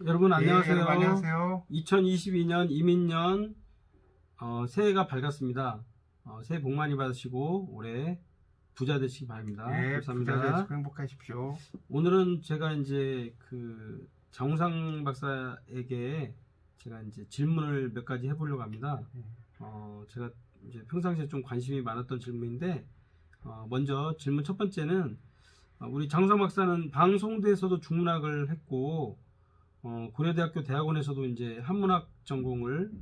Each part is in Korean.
여러분 안녕하세요. 여러분 안녕하세요. 2022년 이민년 새해가 밝았습니다. 새해 복 많이 받으시고 올해 부자 되시기 바랍니다. 감사합니다. 부자 되시고 행복하십시오. 오늘은 제가 이제 그 장우상 박사에게 제가 이제 질문을 몇 가지 해보려고 합니다. 제가 이제 평상시에 좀 관심이 많았던 질문인데 먼저 질문 첫 번째는 우리 장우상 박사는 방송대에서도 중문학을 했고 고려대학교 대학원에서도 이제 한문학 전공을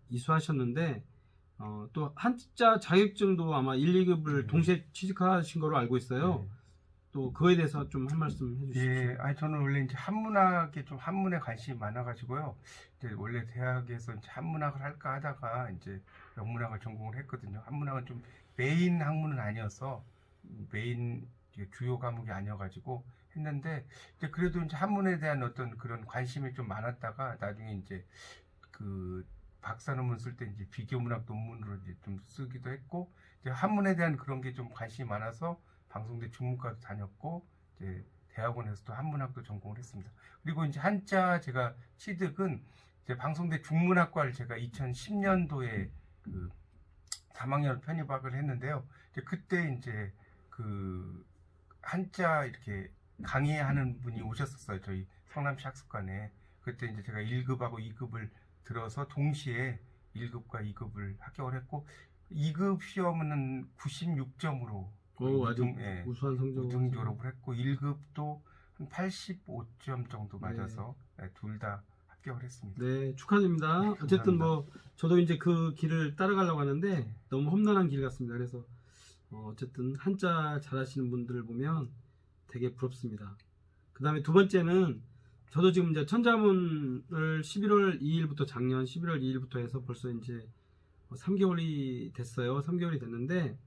이수하셨는데 또 한자 자격증도 아마 1, 2급을 동시에 취득하신 거로 알고 있어요. 또 그거에 대해서 좀 한 말씀 해주십시오. 저는 원래 이제 한문학에 좀 한문에 관심이 많아가지고요. 이제 원래 대학에서 이제 한문학을 할까 하다가 이제 영문학을 전공을 했거든요. 한문학은 좀 메인 학문은 아니어서 메인 주요 과목이 아니어가지고 했는데 이제 그래도 이제 한문에 대한 어떤 그런 관심이 좀 많았다가 나중에 이제 그 박사 논문 쓸 때 이제 비교문학 논문으로 이제 좀 쓰기도 했고 이제 한문에 대한 그런 게 좀 관심이 많아서 방송대 중문과도 다녔고 이제 대학원에서도 한문학도 전공을 했습니다. 그리고 이제 한자 제가 취득은 이제 방송대 중문학과를 제가 2010년도에 그 3학년 편입학을 했는데요. 이제 그때 이제 그 한자 이렇게 강의하는 분이 오셨었어요. 저희 성남시 학습관에. 그때 이제 제가 1급하고 2급을 들어서 동시에 1급과 2급을 합격을 했고 2급 시험은 96점으로 아주 우수한 성적 우등 졸업을 했고 1급도 한 85점 정도 맞아서 둘 다 합격을 했습니다. 네, 축하드립니다. 어쨌든 뭐 저도 이제 그 길을 따라가려고 하는데 너무 험난한 길 같습니다. 그래서 어쨌든 한자 잘하시는 분들을 보면 되게 부럽습니다. 그 다음에 두 번째는 저도 지금 이제 천자문을 11월 2일부터 작년 11월 2일부터 해서 벌써 이제 3개월이 됐어요. 3개월이 됐는데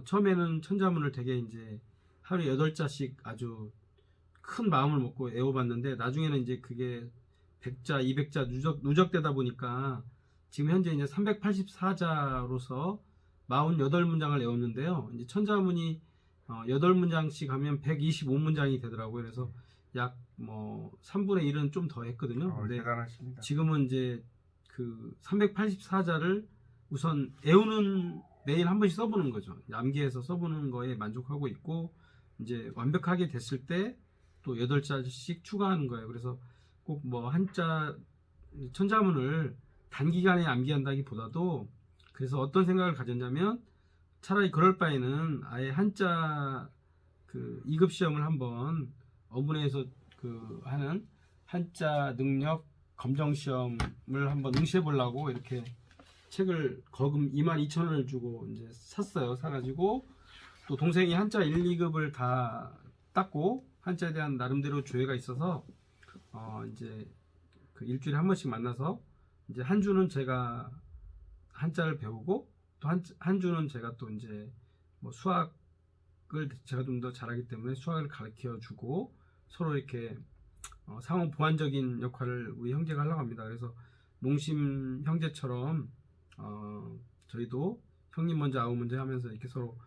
처음에는 천자문을 되게 이제 하루에 8자씩 아주 큰 마음을 먹고 애워봤는데 나중에는 이제 그게 100자, 200자 누적되다 보니까 지금 현재 이제 384자로서 48문장을 외웠는데요. 이제 천자문이 8문장씩 하면 125문장이 되더라고요. 그래서 약 뭐 3분의 1은 좀 더 했거든요. 근데 대단하십니다. 지금은 이제 그 384자를 우선 외우는 매일 한 번씩 써보는 거죠. 암기해서 써보는 거에 만족하고 있고 이제 완벽하게 됐을 때 또 8자씩 추가하는 거예요. 그래서 꼭 뭐 한자 천자문을 단기간에 암기한다기보다도 그래서 어떤 생각을 가졌냐면 차라리 그럴 바에는 아예 한자 그 2급 시험을 한번 어문에서 그 하는 한자 능력 검정 시험을 한번 응시해 보려고 이렇게 책을 거금 22,000원을 주고 이제 샀어요. 사가지고 또 동생이 한자 1, 2급을 다 땄고 한자에 대한 나름대로 조예가 있어서 이제 그 일주일에 한 번씩 만나서 이제 한 주는 제가 한자를 배우고 또 한 주는 제가 또 이제 뭐 수학을 제가 좀 더 잘하기 때문에 수학을 가르쳐 주고 서로 이렇게 상호 보완적인 역할을 우리 형제가 하려고 합니다. 그래서 농심 형제처럼 저희도 형님 먼저 아우 먼저 하면서 이렇게 서로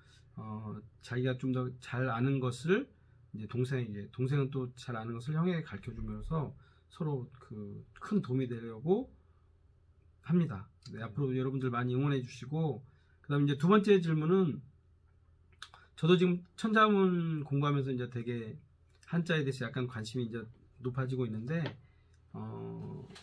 자기가 좀 더 잘 아는 것을 이제 동생에게, 동생은 또 잘 아는 것을 형에게 가르쳐 주면서 서로 그 큰 도움이 되려고 합니다. 네, 앞으로 여러분들 많이 응원해 주시고 그 다음에 이제 두 번째 질문은 저도 지금 천자문 공부하면서 이제 되게 한자에 대해서 약간 관심이 이제 높아지고 있는데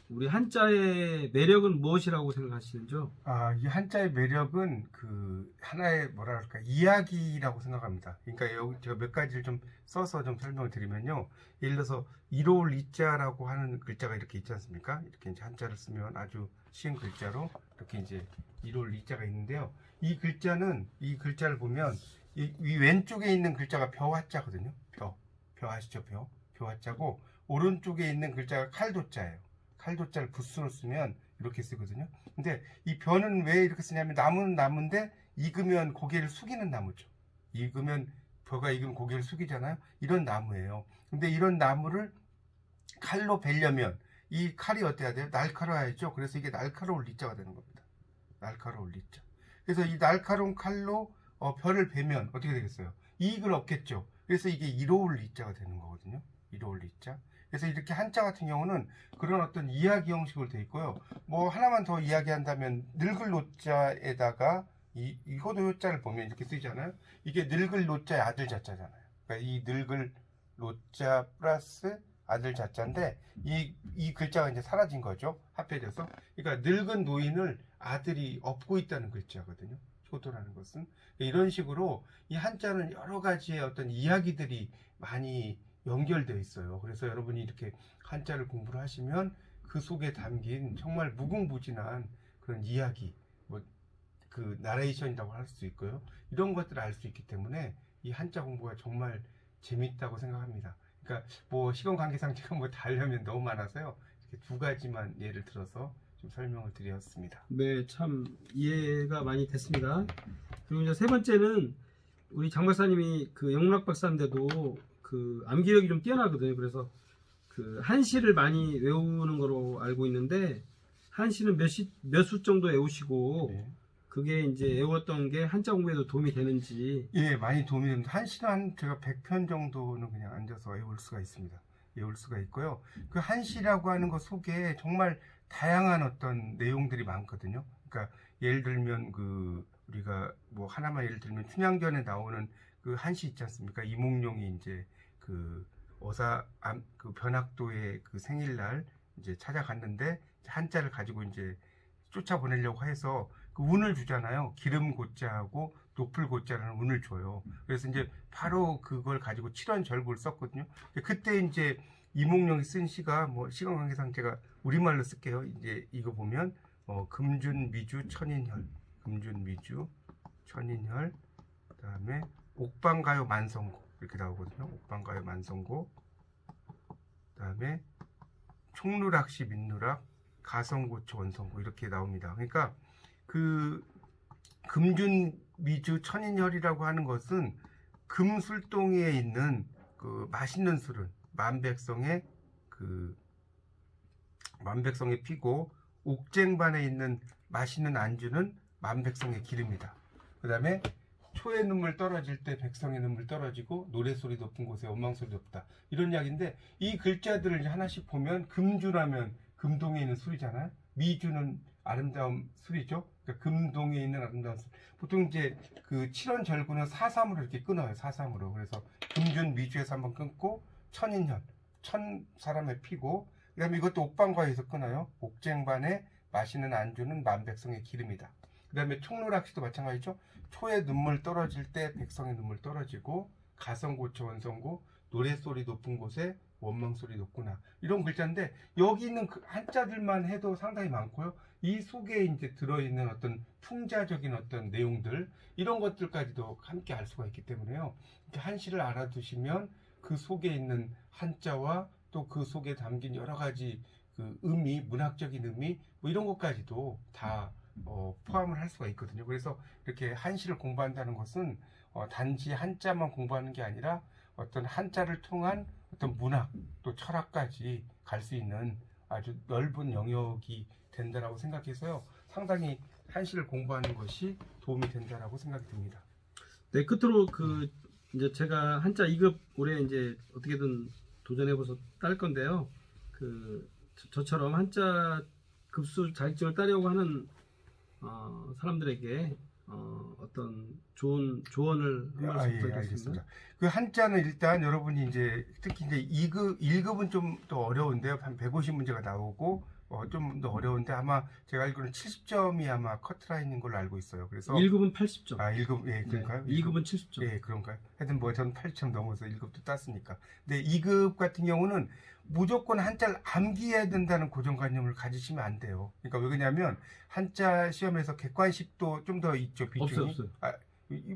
우리 한자의 매력은 무엇이라고 생각하시는지요? 이 한자의 매력은 그 하나의 뭐랄까 이야기라고 생각합니다. 그러니까 여기 제가 몇 가지를 좀 써서 좀 설명을 드리면요. 예를 들어서 이로울 이자라고 하는 글자가 이렇게 있지 않습니까? 이렇게 이제 한자를 쓰면 아주 쉬운 글자로 이렇게 이제 이로울 이자가 있는데요. 이 글자를 보면 이 왼쪽에 있는 글자가 벼화자거든요. 벼 아시죠? 벼 화자고 오른쪽에 있는 글자가 칼도자예요. 칼도자를 붓수로 쓰면 이렇게 쓰거든요. 근데 이 벼는 왜 이렇게 쓰냐면 나무는 나무인데 익으면 고개를 숙이는 나무죠. 벼가 익으면 고개를 숙이잖아요. 이런 나무예요. 근데 이런 나무를 칼로 베려면 이 칼이 어때야 돼요? 날카로워야죠. 그래서 이게 날카로울 리자가 되는 겁니다. 날카로울 리자. 그래서 이 날카로운 칼로 벼를 베면 어떻게 되겠어요? 이익을 얻겠죠. 그래서 이게 이로울 리자가 되는 거거든요. 이로울 리자. 그래서 이렇게 한자 같은 경우는 그런 어떤 이야기 형식으로 돼 있고요. 뭐 하나만 더 이야기한다면 늙을 노자에다가 이거도 요자를 보면 이렇게 쓰잖아요. 이게 늙을 노자의 아들 자자잖아요. 그러니까 이 늙을 노자 플러스 아들 자자인데 이 글자가 이제 사라진 거죠. 합해져서. 그러니까 늙은 노인을 아들이 업고 있다는 글자거든요. 효도라는 것은. 이런 식으로 이 한자는 여러 가지의 어떤 이야기들이 많이 연결되어 있어요. 그래서 여러분이 이렇게 한자를 공부를 하시면 그 속에 담긴 정말 무궁무진한 그런 이야기, 뭐 그 나레이션이라고 할 수 있고요. 이런 것들을 알 수 있기 때문에 이 한자 공부가 정말 재밌다고 생각합니다. 그러니까 뭐 시간 관계상 제가 뭐 다 하려면 너무 많아서요. 이렇게 두 가지만 예를 들어서 좀 설명을 드렸습니다. 네, 참 이해가 많이 됐습니다. 그리고 이제 세 번째는 우리 장 박사님이 그 영문학 박사인데도 그 암기력이 좀 뛰어나거든요. 그래서 그 한시를 많이 외우는 거로 알고 있는데 한시는 몇 수 정도 외우시고 네. 그게 이제 외웠던 게 한자 공부에도 도움이 되는지. 예, 많이 도움이 됩니다. 한 시간 제가 100편 정도는 그냥 앉아서 외울 수가 있습니다. 외울 수가 있고요. 그 한시라고 하는 것 속에 정말 다양한 어떤 내용들이 많거든요. 그러니까 예를 들면 그 우리가 뭐 하나만 예를 들면 춘향전에 나오는 그 한시 있지 않습니까? 이몽룡이 이제 그 그 변학도의 그 생일날 이제 찾아갔는데 한자를 가지고 이제 쫓아보내려고 해서 그 운을 주잖아요. 기름 고자하고 높을 고자라는 운을 줘요. 그래서 이제 바로 그걸 가지고 칠원절구를 썼거든요. 그때 이제 이몽룡이 쓴 시가 뭐 시간 관계상 제가 우리말로 쓸게요. 이제 이거 보면 금준미주 천인혈, 금준미주 천인혈, 그다음에 옥방가요 만성고 이렇게 나오거든요. 옥방가요 만성고, 그다음에 총누락시 민누락, 가성고초 원성고 이렇게 나옵니다. 그러니까 그 금준미주 천인혈이라고 하는 것은 금술동에 있는 그 맛있는 술은 만백성의 피고, 옥쟁반에 있는 맛있는 안주는 만백성의 기름이다. 그 다음에 초의 눈물 떨어질 때 백성의 눈물 떨어지고 노래소리 높은 곳에 원망소리 높다. 이런 이야기인데 이 글자들을 이제 하나씩 보면 금주라면 금동에 있는 술이잖아요. 미주는 아름다운 술이죠. 그러니까 금동에 있는 아름다운 술. 보통 이제 그 칠원절구는 사삼으로 이렇게 끊어요. 사삼으로. 그래서 금준 미주에서 한번 끊고 천인현, 천 사람의 피고, 그 다음에 이것도 옥방과에서 끊어요. 옥쟁반에 마시는 안주는 만백성의 기름이다. 그 다음에 총누락시도 마찬가지죠. 초의 눈물 떨어질 때 백성의 눈물 떨어지고, 가성고초 원성고, 노래소리 높은 곳에 원망소리 높구나. 이런 글자인데 여기 있는 그 한자들만 해도 상당히 많고요. 이 속에 이제 들어있는 어떤 풍자적인 어떤 내용들, 이런 것들까지도 함께 알 수가 있기 때문에요. 한시를 알아두시면 그 속에 있는 한자와 또 그 속에 담긴 여러 가지 그 의미, 문학적인 의미, 뭐 이런 것까지도 다 포함을 할 수가 있거든요. 그래서 이렇게 한시를 공부한다는 것은 단지 한자만 공부하는 게 아니라 어떤 한자를 통한 어떤 문학 또 철학까지 갈 수 있는 아주 넓은 영역이 된다라고 생각해서요. 상당히 한시를 공부하는 것이 도움이 된다라고 생각이 듭니다. 네, 끝으로 그 이제 제가 한자 2급 올해 이제 어떻게든 도전해봐서 딸 건데요. 그 저처럼 한자 급수 자격증을 따려고 하는 사람들에게 어떤 좋은 조언을 한 말씀 예, 부탁드리겠습니다. 알겠습니다. 그 한자는 일단 여러분이 이제 특히 이제 2급, 1급은 좀 더 어려운데요. 한 150문제가 나오고 좀 더 어려운데 아마 제가 알기로는 70점이 아마 커트라인인 걸로 알고 있어요. 그래서 1급은 80점. 1급, 예, 그런가요? 네, 2급은 70점. 예, 그런가요? 하여튼 뭐 저는 80점 넘어서 1급도 땄으니까. 근데 2급 같은 경우는 무조건 한자를 암기해야 된다는 고정관념을 가지시면 안 돼요. 그러니까 왜 그러냐면 한자 시험에서 객관식도 좀 더 있죠, 비중이. 없어요.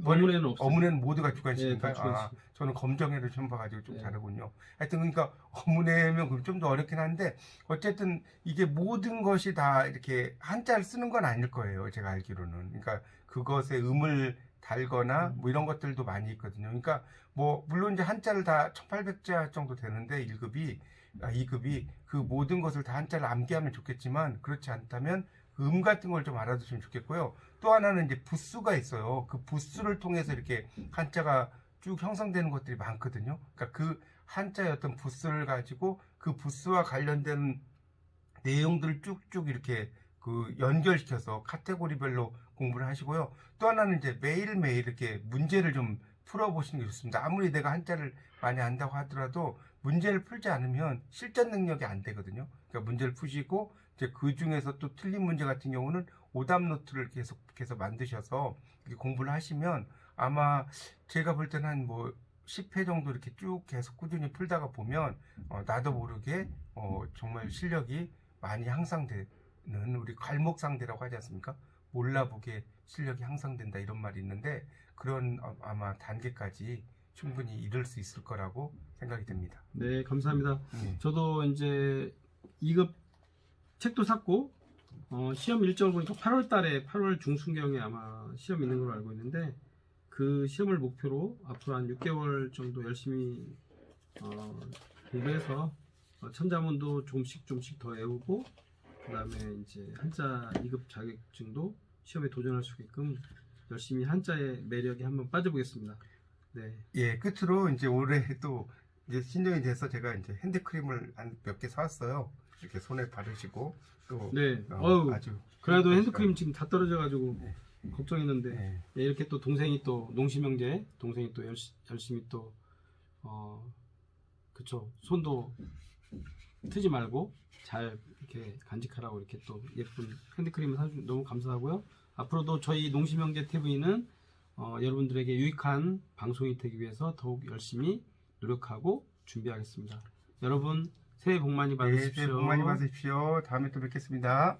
어문에는 없어요. 어문에는 모두가 주관식인가요? 네, 주관식. 저는 검정애를 처음 봐가지고 좀 네. 다르군요. 하여튼 그러니까 어문에면 좀 더 어렵긴 한데 어쨌든 이게 모든 것이 다 이렇게 한자를 쓰는 건 아닐 거예요. 제가 알기로는. 그러니까 그것에 음을 달거나 뭐 이런 것들도 많이 있거든요. 그러니까 뭐 물론 이제 한자를 다 1800자 정도 되는데 2급이 그 모든 것을 다 한자를 암기하면 좋겠지만 그렇지 않다면 음 같은 걸 좀 알아두시면 좋겠고요. 또 하나는 이제 부수가 있어요. 그 부수를 통해서 이렇게 한자가 쭉 형성되는 것들이 많거든요. 그러니까 그 한자의 어떤 부수를 가지고 그 그 부스와 관련된 내용들을 쭉쭉 이렇게 그 연결시켜서 카테고리별로 공부를 하시고요. 또 하나는 이제 매일매일 이렇게 문제를 좀 풀어보시는 게 좋습니다. 아무리 내가 한자를 많이 안다고 하더라도 문제를 풀지 않으면 실전 능력이 안 되거든요. 그러니까 문제를 푸시고 이제 그 중에서 또 틀린 문제 같은 경우는 오답 노트를 계속해서 만드셔서 이렇게 공부를 하시면 아마 제가 볼 때는 한 뭐 10회 정도 이렇게 쭉 계속 꾸준히 풀다가 보면 나도 모르게 정말 실력이 많이 향상되는 우리 괄목상대라고 하지 않습니까? 몰라보게 실력이 향상된다 이런 말이 있는데 그런 아마 단계까지 충분히 이룰 수 있을 거라고 생각이 됩니다. 네, 감사합니다. 네. 저도 이제 2급 책도 샀고 시험 일정을 보니까 8월 달에 8월 중순경에 아마 시험 있는 걸로 알고 있는데 그 시험을 목표로 앞으로 한 6개월 정도 열심히 공부해서 천자문도 조금씩 더 외우고 그 다음에 이제 한자 2급 자격증도 시험에 도전할 수 있게끔 열심히 한자의 매력에 한번 빠져보겠습니다. 네. 예, 끝으로 이제 올해 또 이제 신정이 돼서 제가 이제 핸드크림을 한 몇 개 사왔어요. 이렇게 손에 바르시고 또 네. 아주 그래도 핸드크림 지금 다 떨어져가지고 네. 걱정했는데 네. 예, 이렇게 또 동생이 또 농심형제 동생이 또 열심히 또 그쵸 손도 트지 말고 잘 이렇게 간직하라고 이렇게 또 예쁜 핸드크림을 사주셔서 너무 감사하고요. 앞으로도 저희 농심형제 TV는 여러분들에게 유익한 방송이 되기 위해서 더욱 열심히 노력하고 준비하겠습니다. 여러분 새해 복 많이 네, 받으십시오. 새해 복 많이 받으십시오. 다음에 또 뵙겠습니다.